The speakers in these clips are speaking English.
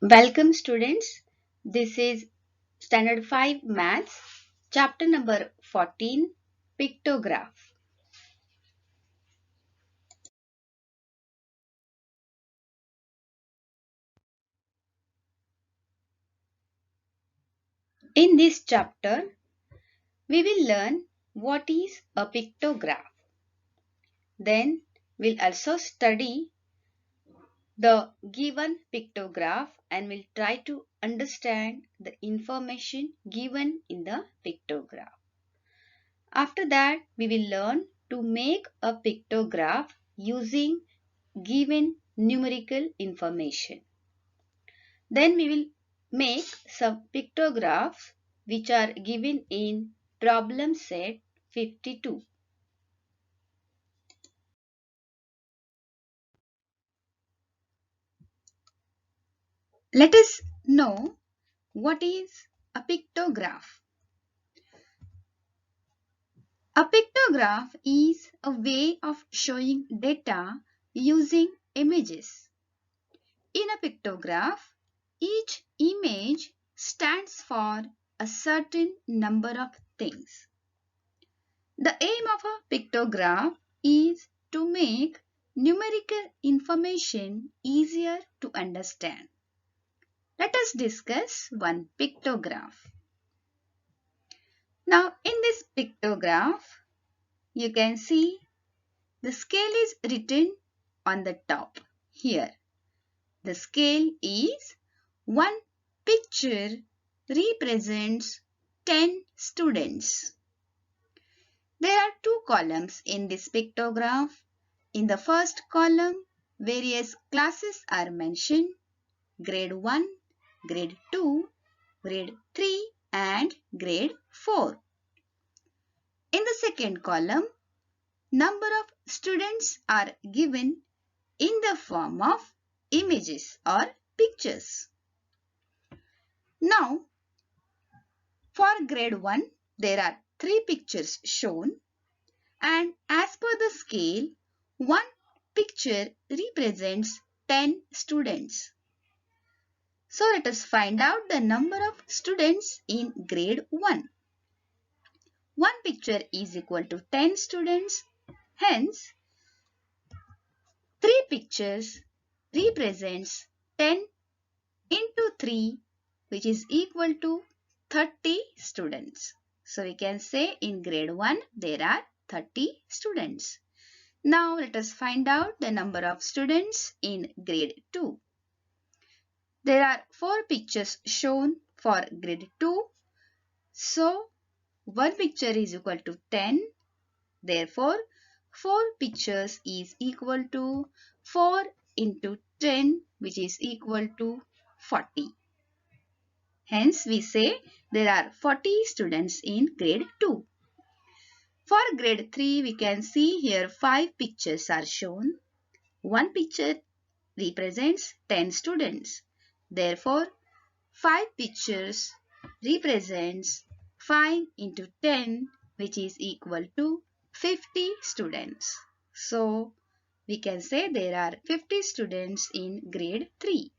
Welcome students. This is Standard 5 Maths, chapter number 14, Pictograph. In this chapter, we will learn what is a pictograph. Then we'll also study the given pictograph and we'll try to understand the information given in the pictograph. After that, we will learn to make a pictograph using given numerical information. Then we will make some pictographs which are given in problem set 52. Let us know what is a pictograph. A pictograph is a way of showing data using images. In a pictograph, each image stands for a certain number of things. The aim of a pictograph is to make numerical information easier to understand. Let us discuss one pictograph. Now, in this pictograph, you can see the scale is written on the top here. The scale is one picture represents 10 students. There are two columns in this pictograph. In the first column, various classes are mentioned: grade 1, grade 2, grade 3 and grade 4. In the second column, number of students are given in the form of images or pictures. Now, for grade 1, there are 3 pictures shown, and as per the scale, one picture represents 10 students. So let us find out the number of students in grade 1. One picture is equal to 10 students. Hence, 3 pictures represents 10 into 3, which is equal to 30 students. So we can say in grade 1 there are 30 students. Now let us find out the number of students in grade 2. There are 4 pictures shown for grade 2. So, one picture is equal to 10. Therefore, 4 pictures is equal to 4 into 10, which is equal to 40. Hence, we say there are 40 students in grade 2. For grade 3, we can see here 5 pictures are shown. One picture represents 10 students. Therefore, 5 pictures represents 5 into 10, which is equal to 50 students. So, we can say there are 50 students in grade 3.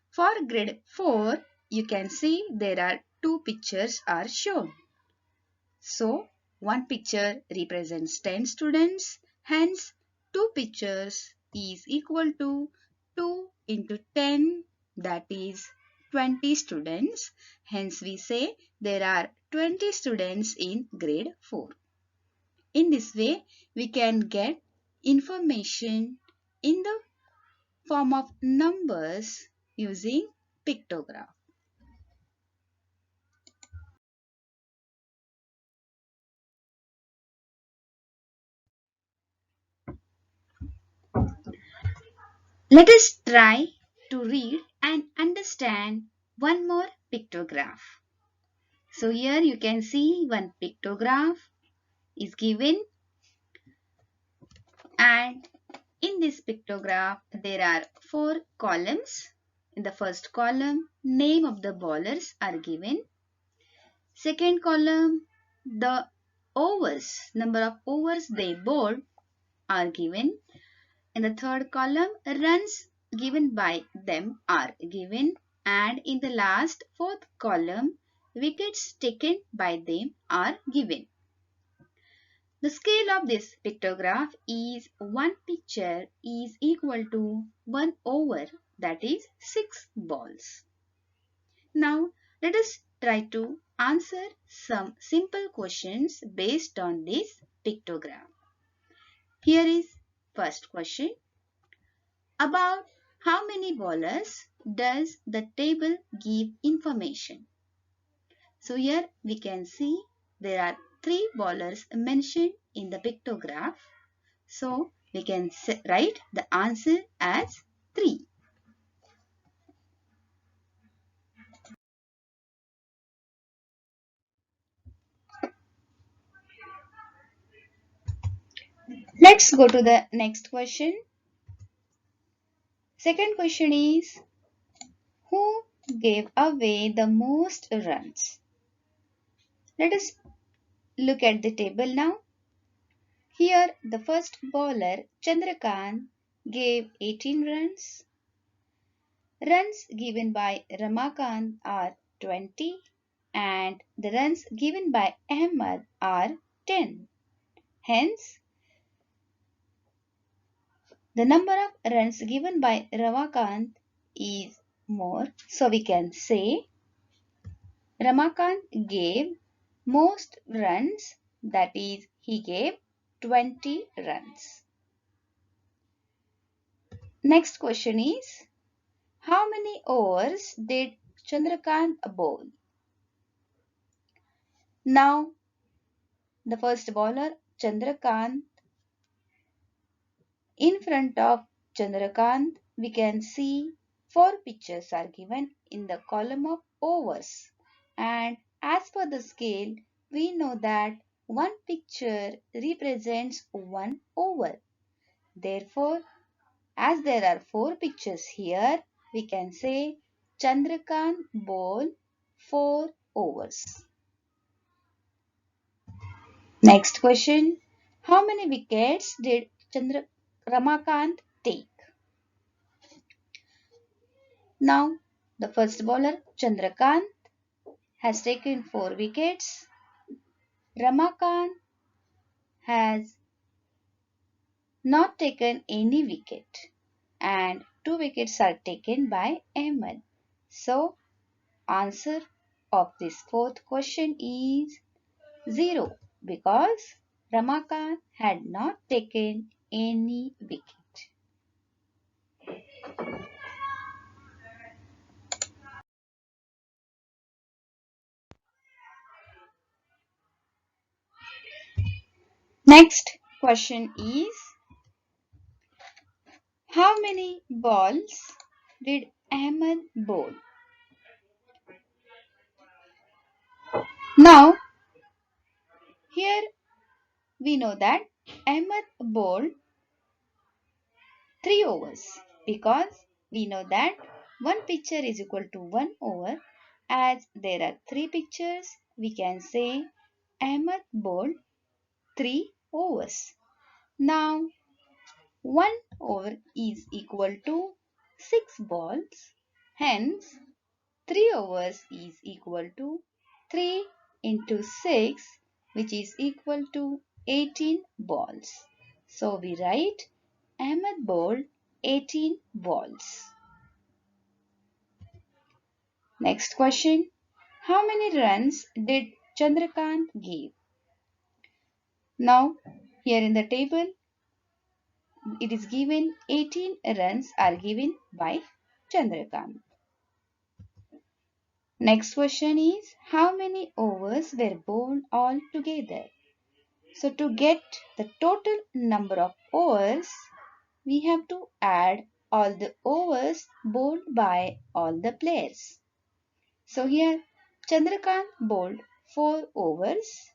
For grade 4, you can see there are 2 pictures are shown. So, one picture represents 10 students. Hence, 2 pictures is equal to 2 into 10, that is 20 students. Hence, we say there are 20 students in grade 4. In this way, we can get information in the form of numbers using pictograph. Let us try to read and understand one more pictograph. So here you can see one pictograph is given, and in this pictograph there are 4 columns. In the first column, name of the bowlers are given. Second column, the overs, number of overs they bowled are given. In the third column, runs given by them are given, and in the last fourth column wickets taken by them are given. The scale of this pictograph is one picture is equal to 1 over, that is 6 balls. Now let us try to answer some simple questions based on this pictogram. Here is first question. About how many bowlers does the table give information? So here we can see there are 3 bowlers mentioned in the pictograph. So we can write the answer as 3. Let's go to the next question. Second question is, who gave away the most runs? Let us look at the table now. Here the first bowler Chandrakant gave 18 runs. Runs given by Ramakant are 20 and the runs given by Ahmed are 10. Hence, the number of runs given by Ramakant is more. So we can say Ramakant gave most runs, that is, he gave 20 runs. Next question is, how many overs did Chandrakant bowl? Now, the first bowler Chandrakant, in front of Chandrakant, we can see 4 pitches are given in the column of overs. And as per the scale, we know that one picture represents 1 over. Therefore, as there are 4 pictures here, we can say Chandrakant bowled 4 overs. Next question. How many wickets did Ramakant take? Now, the first bowler Chandrakant has taken 4 wickets. Ramakant has not taken any wicket and 2 wickets are taken by Ahmed. So, answer of this fourth question is 0 because Ramakant had not taken any wicket. Next question is, how many balls did Ahmed bowl? Now, here we know that Ahmed bowled 3 overs because we know that one pitcher is equal to 1 over. As there are 3 pitchers, we can say Ahmed bowled 3 overs. Now, 1 over is equal to 6 balls. Hence, 3 overs is equal to 3 into 6, which is equal to 18 balls. So we write Ahmed bowled 18 balls. Next question. How many runs did Chandrakant give? Now, here in the table, it is given 18 runs are given by Chandrakant. Next question is, how many overs were bowled all together? So to get the total number of overs, we have to add all the overs bowled by all the players. So here Chandrakant bowled 4 overs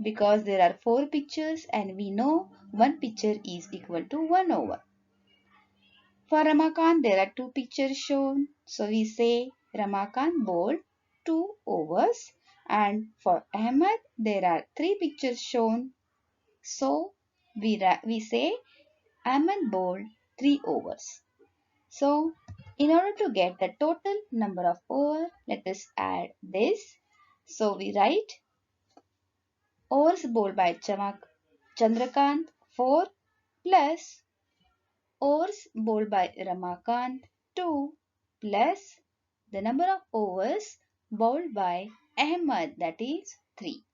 because there are 4 pitchers and we know one pitcher is equal to 1 over. For Ramakant there are 2 pitchers shown. So we say Ramakant bowled 2 overs, and for Ahmed there are 3 pitchers shown. So we say Ahmed bowled 3 overs. So in order to get the total number of overs, let us add this. So we write overs bowled by Chandrakant 4 plus overs bowled by Ramakant 2 plus the number of overs bowled by Ahmad, that is 3.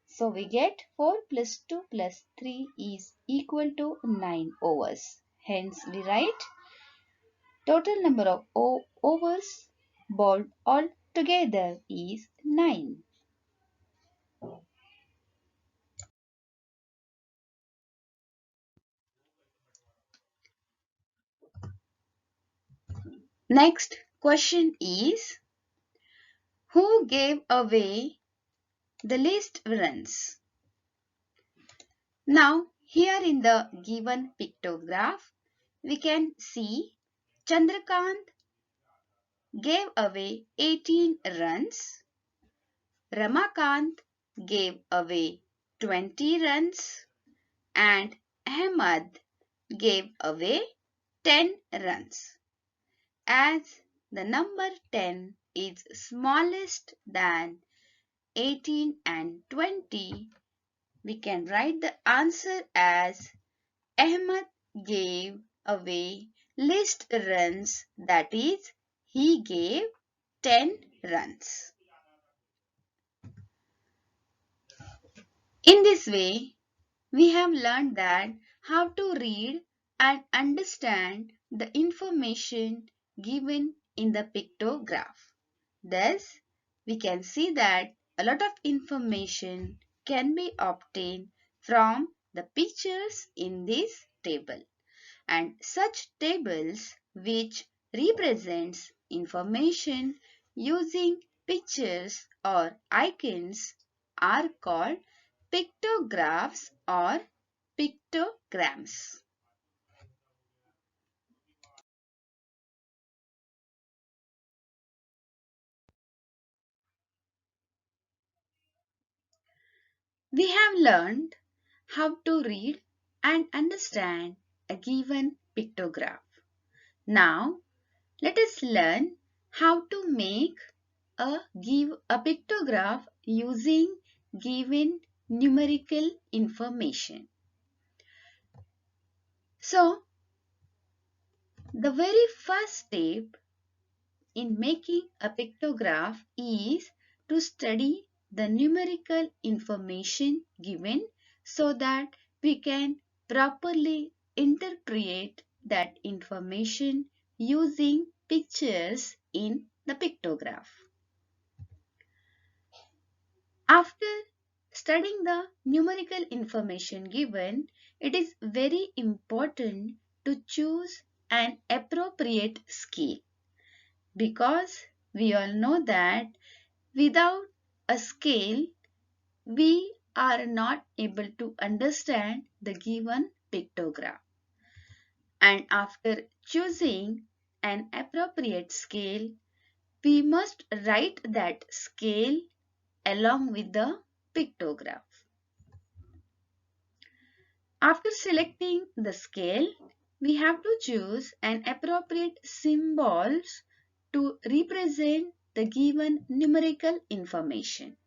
So we get 4 plus 2 plus 3 is equal to 9 overs. Hence we write total number of overs bowled altogether is 9. Next question is, who gave away the least runs? Now here in the given pictograph we can see Chandrakant gave away 18 runs, Ramakant gave away 20 runs and Ahmad gave away 10 runs. As the number 10 is smallest than 18 and 20, we can write the answer as Ahmad gave away least runs, that is, he gave 10 runs. In this way, we have learned that how to read and understand the information given in the pictograph. Thus, we can see that a lot of information can be obtained from the pictures in this table, and such tables which represents information using pictures or icons are called pictographs or pictograms. We have learned how to read and understand a given pictograph. Now, let us learn how to make a pictograph using given numerical information. So, the very first step in making a pictograph is to study the numerical information given so that we can properly interpret that information using pictures in the pictograph. After studying the numerical information given, it is very important to choose an appropriate scale, because we all know that without a scale we are not able to understand the given pictograph. And after choosing an appropriate scale, we must write that scale along with the pictograph. After selecting the scale, we have to choose an appropriate symbols to represent the given numerical information.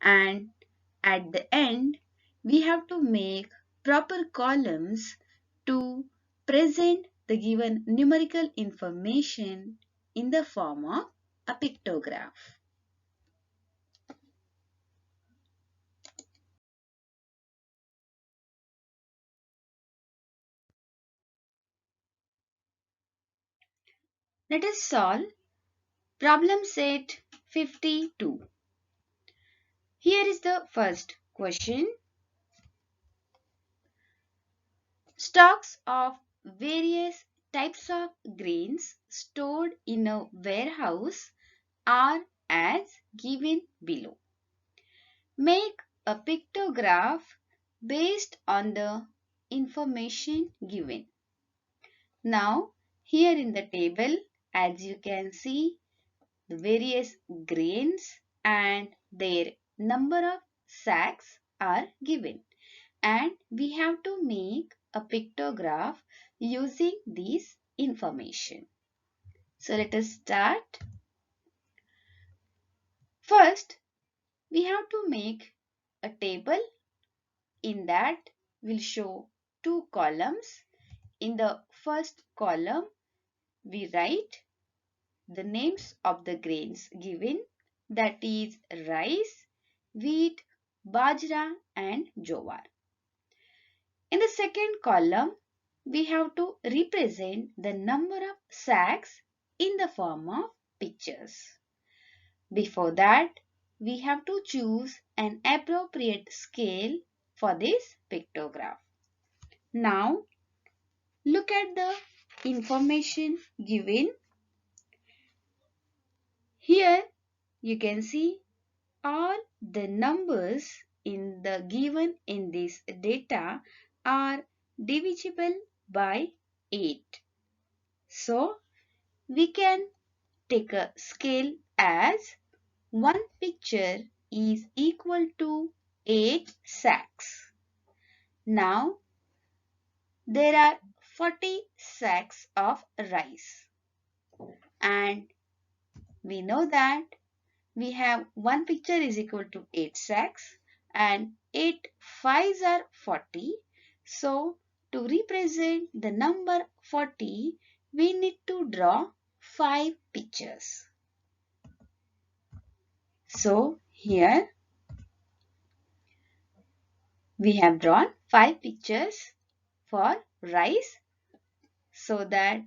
And at the end, we have to make proper columns to present the given numerical information in the form of a pictograph. Let us solve problem set 52. Here is the first question. Stocks of various types of grains stored in a warehouse are as given below. Make a pictograph based on the information given. Now, here in the table, as you can see, the various grains and their number of sacks are given. And we have to make a pictograph using this information. So let us start. First, we have to make a table. In that, we'll show two columns. In the first column, we write the names of the grains given, that is rice, wheat, bajra and jowar. In the second column, we have to represent the number of sacks in the form of pictures. Before that, we have to choose an appropriate scale for this pictograph. Now, look at the information given. Here, you can see all the numbers in the given in this data are divisible by 8. So, we can take a scale as one picture is equal to 8 sacks. Now, there are 40 sacks of rice. And we know that we have one picture is equal to 8 sacks and 8 5s are 40. So, to represent the number 40, we need to draw 5 pictures. So, here we have drawn 5 pictures for rice, so that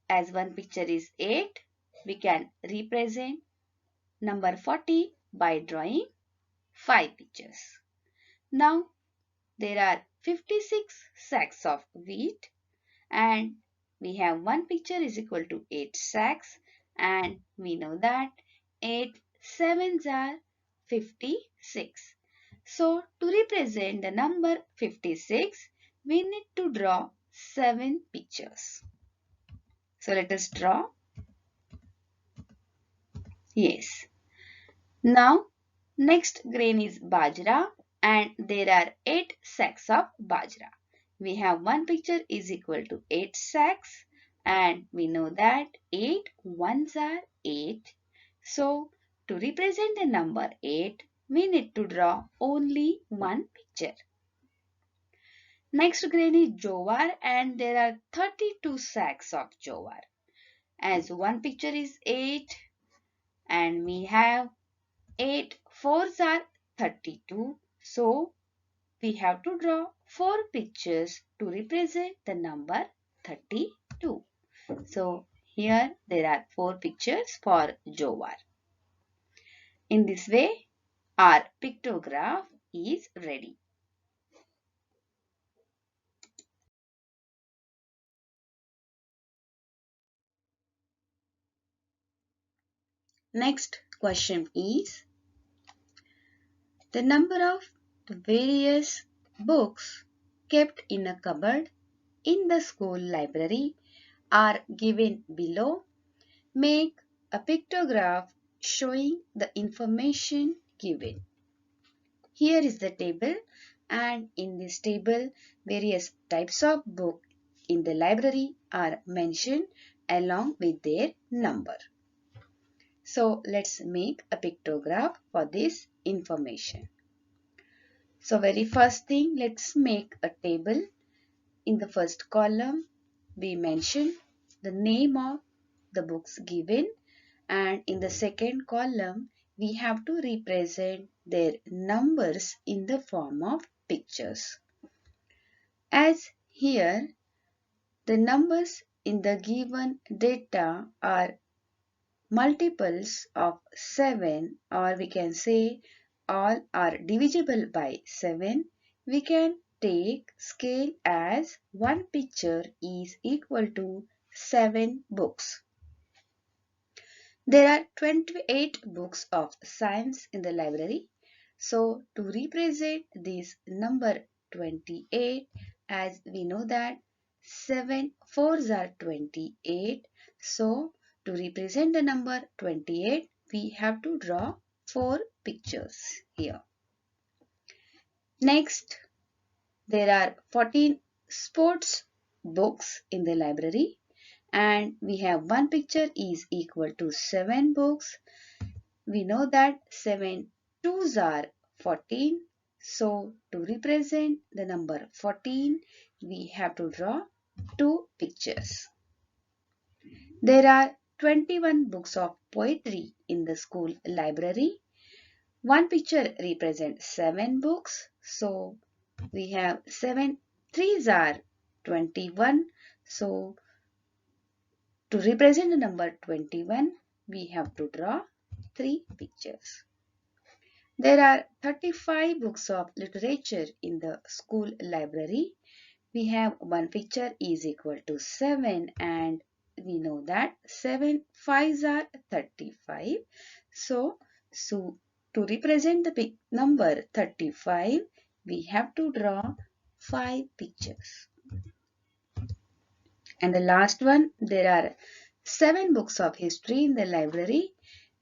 as one picture is 8, we can represent number 40 by drawing 5 pictures. Now, there are 56 sacks of wheat and we have one picture is equal to 8 sacks, and we know that 8 sevens are 56. So, to represent the number 56, we need to draw 7 pictures. So, let us draw. Yes. Now, next grain is bajra and there are 8 sacks of bajra. We have one picture is equal to 8 sacks and we know that 8 ones are 8. So, to represent the number 8, we need to draw only one picture. Next grain is jowar and there are 32 sacks of jowar. As one picture is 8 and we have 8 fours are 32. So, we have to draw 4 pictures to represent the number 32. So, here there are 4 pictures for jowar. In this way, our pictograph is ready. Next question is the number of the various books kept in a cupboard in the school library are given below. Make a pictograph showing the information given. Here is the table, and in this table various types of books in the library are mentioned along with their number. So let's make a pictograph for this information. So very first thing, let's make a table. In the first column, we mention the name of the books given, and in the second column, we have to represent their numbers in the form of pictures. As here, the numbers in the given data are multiples of 7, or we can say all are divisible by 7, we can take scale as one picture is equal to 7 books. There are 28 books of science in the library. So, to represent this number 28, as we know that 7 fours are 28. So, to represent the number 28, we have to draw 4 pictures here. Next, there are 14 sports books in the library, and we have one picture is equal to 7 books. We know that 7 twos are 14. So to represent the number 14, we have to draw two pictures. There are 21 books of poetry in the school library. One picture represents 7 books. So we have 7 threes are 21. So to represent the number 21, we have to draw 3 pictures. There are 35 books of literature in the school library. We have one picture is equal to 7, and we know that 7 fives are 35. So to represent the big number 35, we have to draw 5 pictures. And the last one, there are 7 books of history in the library.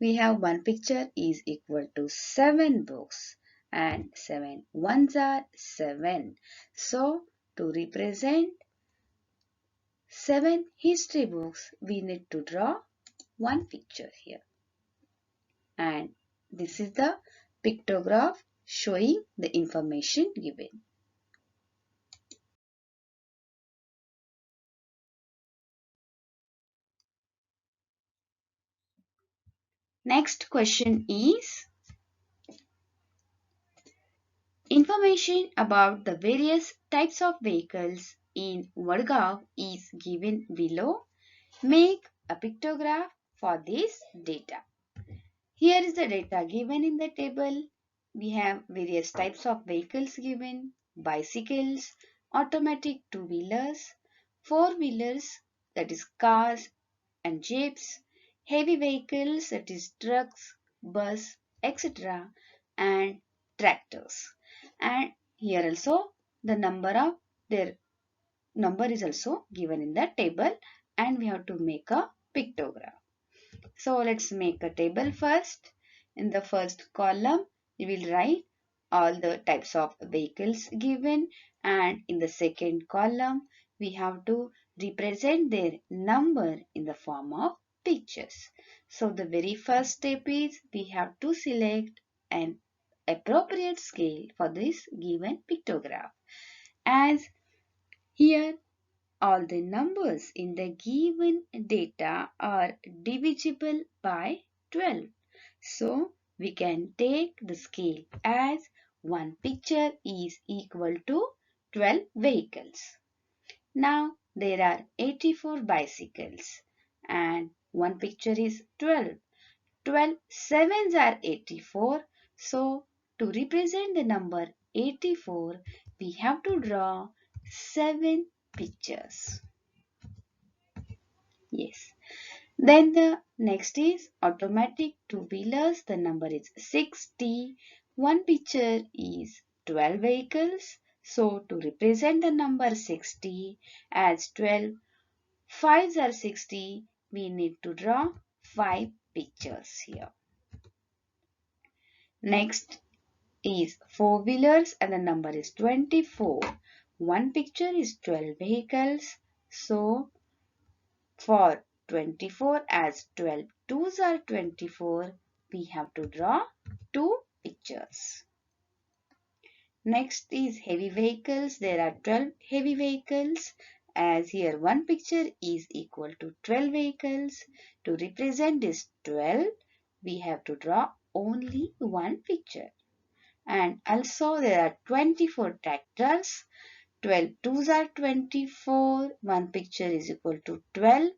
We have one picture is equal to 7 books, and 7 ones are 7. So to represent 7 history books, we need to draw one picture here. And this is the pictograph showing the information given. Next question is information about the various types of vehicles in Vadgaon is given below. Make a pictograph for this data. Here is the data given in the table. We have various types of vehicles given: bicycles, automatic two-wheelers, four-wheelers, that is cars and jeeps, heavy vehicles, that is trucks, bus, etc., and tractors. And here also the their number is also given in the table, and we have to make a pictograph. So let's make a table first. In the first column, we will write all the types of vehicles given, and in the second column, we have to represent their number in the form of pictures. So the very first step is we have to select an appropriate scale for this given pictograph. As here all the numbers in the given data are divisible by 12. So we can take the scale as one picture is equal to 12 vehicles. Now there are 84 bicycles and one picture is 12. 12 sevens are 84. So to represent the number 84, we have to draw 7 pictures. Yes. Then the next is automatic two-wheelers. The number is 60. One picture is 12 vehicles. So to represent the number 60 as 12, fives are 60, we need to draw 5 pictures here. Next is four-wheelers and the number is 24. One picture is 12 vehicles. So for 24 as 12 twos are 24, we have to draw 2 pictures. Next is heavy vehicles. There are 12 heavy vehicles. As here one picture is equal to 12 vehicles. To represent this 12, we have to draw only one picture. And also there are 24 tractors. 12 twos are 24. One picture is equal to 12.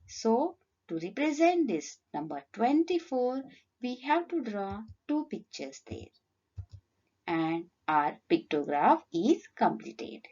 So to represent this number 24, we have to draw 2 pictures there. And our pictograph is completed.